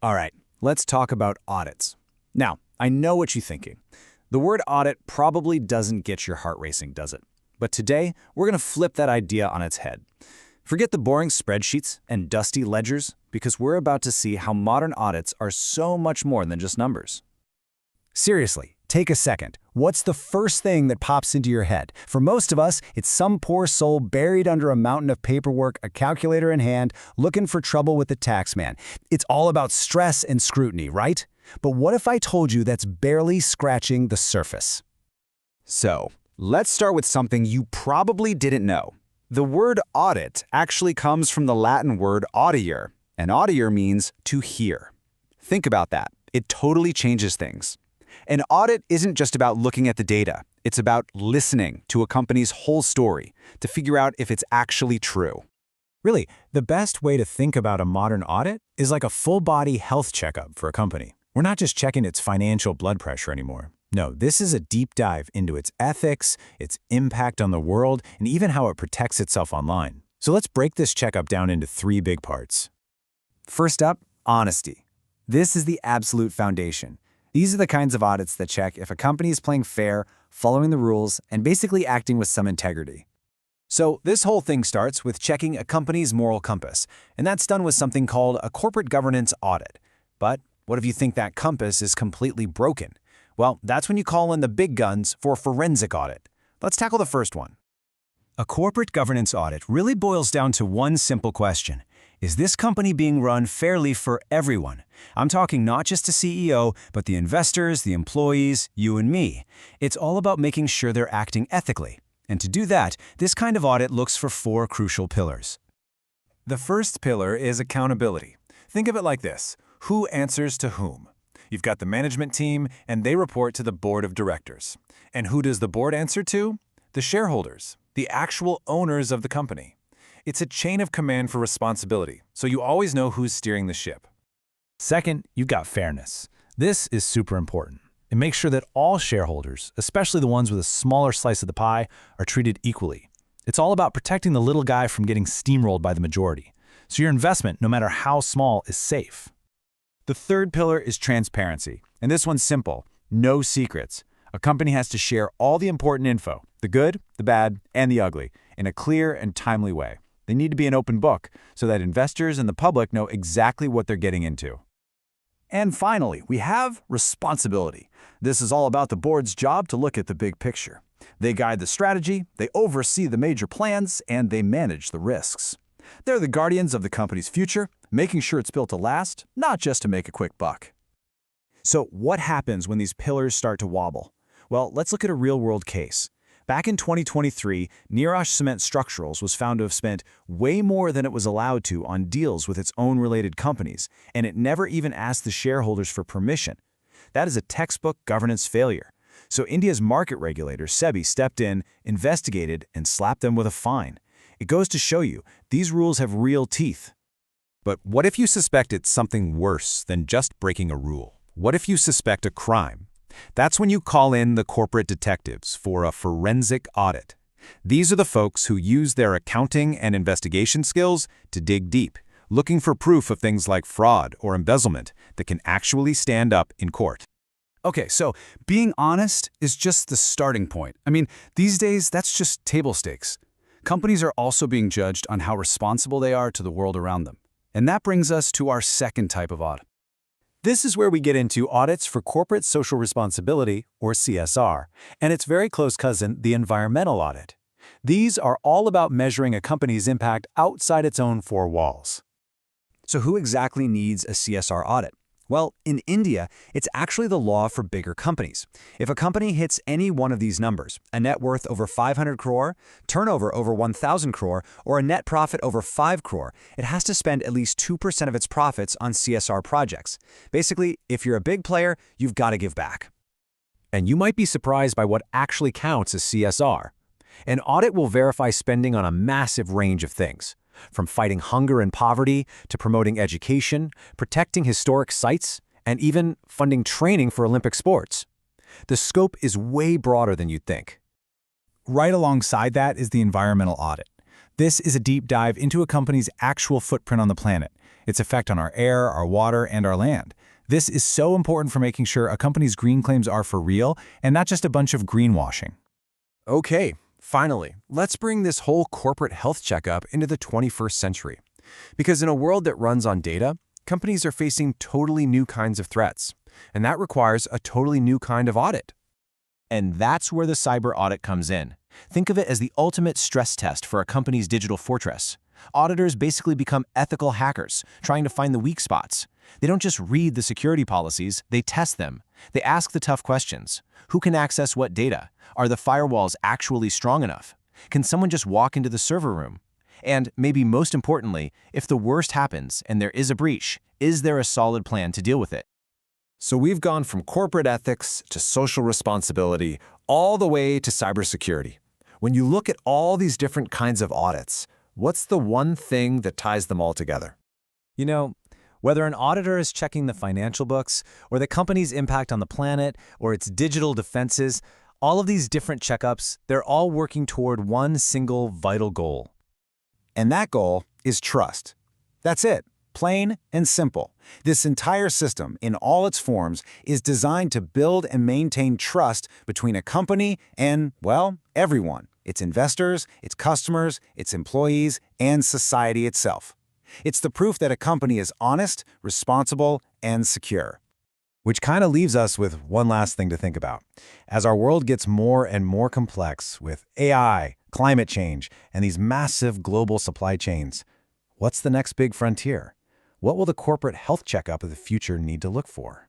All right, let's talk about audits. Now, I know what you're thinking. The word audit probably doesn't get your heart racing, does it? But today, we're going to flip that idea on its head. Forget the boring spreadsheets and dusty ledgers, because we're about to see how modern audits are so much more than just numbers. Seriously, take a second. What's the first thing that pops into your head? For most of us, it's some poor soul buried under a mountain of paperwork, a calculator in hand, looking for trouble with the tax man. It's all about stress and scrutiny, right? But what if I told you that's barely scratching the surface? So, let's start with something you probably didn't know. The word audit actually comes from the Latin word audiere, and audiere means to hear. Think about that. It totally changes things. An audit isn't just about looking at the data. It's about listening to a company's whole story to figure out if it's actually true. Really, the best way to think about a modern audit is like a full-body health checkup for a company. We're not just checking its financial blood pressure anymore. No, this is a deep dive into its ethics, its impact on the world, and even how it protects itself online. So let's break this checkup down into 3 big parts. First up, honesty. This is the absolute foundation. These are the kinds of audits that check if a company is playing fair, following the rules, and basically acting with some integrity. So this whole thing starts with checking a company's moral compass, and that's done with something called a corporate governance audit. But what if you think that compass is completely broken? Well, that's when you call in the big guns for a forensic audit. Let's tackle the first one. A corporate governance audit really boils down to one simple question. Is this company being run fairly for everyone? I'm talking not just the CEO, but the investors, the employees, you and me. It's all about making sure they're acting ethically. And to do that, this kind of audit looks for 4 crucial pillars. The first pillar is accountability. Think of it like this. Who answers to whom? You've got the management team, and they report to the board of directors. And who does the board answer to? The shareholders, the actual owners of the company. It's a chain of command for responsibility, so you always know who's steering the ship. Second, you've got fairness. This is super important. It makes sure that all shareholders, especially the ones with a smaller slice of the pie, are treated equally. It's all about protecting the little guy from getting steamrolled by the majority. So your investment, no matter how small, is safe. The third pillar is transparency, and this one's simple. No secrets. A company has to share all the important info, the good, the bad, and the ugly, in a clear and timely way. They need to be an open book so that investors and the public know exactly what they're getting into. And finally, we have responsibility. This is all about the board's job to look at the big picture. They guide the strategy, they oversee the major plans, and they manage the risks. They're the guardians of the company's future, making sure it's built to last, not just to make a quick buck. So what happens when these pillars start to wobble? Well, let's look at a real-world case. Back in 2023, Neerash Cement Structurals was found to have spent way more than it was allowed to on deals with its own related companies, and it never even asked the shareholders for permission. That is a textbook governance failure. So India's market regulator, SEBI, stepped in, investigated, and slapped them with a fine. It goes to show you, these rules have real teeth. But what if you suspect it's something worse than just breaking a rule? What if you suspect a crime? That's when you call in the corporate detectives for a forensic audit. These are the folks who use their accounting and investigation skills to dig deep, looking for proof of things like fraud or embezzlement that can actually stand up in court. Okay, so being honest is just the starting point. I mean, these days, that's just table stakes. Companies are also being judged on how responsible they are to the world around them. And that brings us to our second type of audit. This is where we get into audits for corporate social responsibility, or CSR, and its very close cousin, the environmental audit. These are all about measuring a company's impact outside its own 4 walls. So who exactly needs a CSR audit? Well, in India, it's actually the law for bigger companies. If a company hits any one of these numbers, a net worth over 500 crore, turnover over 1,000 crore, or a net profit over 5 crore, it has to spend at least 2% of its profits on CSR projects. Basically, if you're a big player, you've got to give back. And you might be surprised by what actually counts as CSR. An audit will verify spending on a massive range of things, from fighting hunger and poverty to promoting education, protecting historic sites, and even funding training for Olympic sports. The scope is way broader than you'd think. Right alongside that is the environmental audit. This is a deep dive into a company's actual footprint on the planet. its effect on our air, our water, and our land. This is so important for making sure a company's green claims are for real and not just a bunch of greenwashing. Okay, finally, let's bring this whole corporate health checkup into the 21st century. Because in a world that runs on data, companies are facing totally new kinds of threats, and that requires a totally new kind of audit. And that's where the cyber audit comes in. Think of it as the ultimate stress test for a company's digital fortress. Auditors basically become ethical hackers, trying to find the weak spots. They don't just read the security policies, they test them. They ask the tough questions. Who can access what data? Are the firewalls actually strong enough? Can someone just walk into the server room? And maybe most importantly, if the worst happens and there is a breach, is there a solid plan to deal with it? So we've gone from corporate ethics to social responsibility, all the way to cybersecurity. When you look at all these different kinds of audits, what's the one thing that ties them all together? You know, whether an auditor is checking the financial books, or the company's impact on the planet, or its digital defenses, all of these different checkups, they're all working toward one single vital goal. And that goal is trust. That's it. Plain and simple. This entire system, in all its forms, is designed to build and maintain trust between a company and, well, everyone. Its investors, its customers, its employees, and society itself. It's the proof that a company is honest, responsible, and secure. Which kind of leaves us with one last thing to think about. As our world gets more and more complex with AI, climate change, and these massive global supply chains, what's the next big frontier? What will the corporate health checkup of the future need to look for?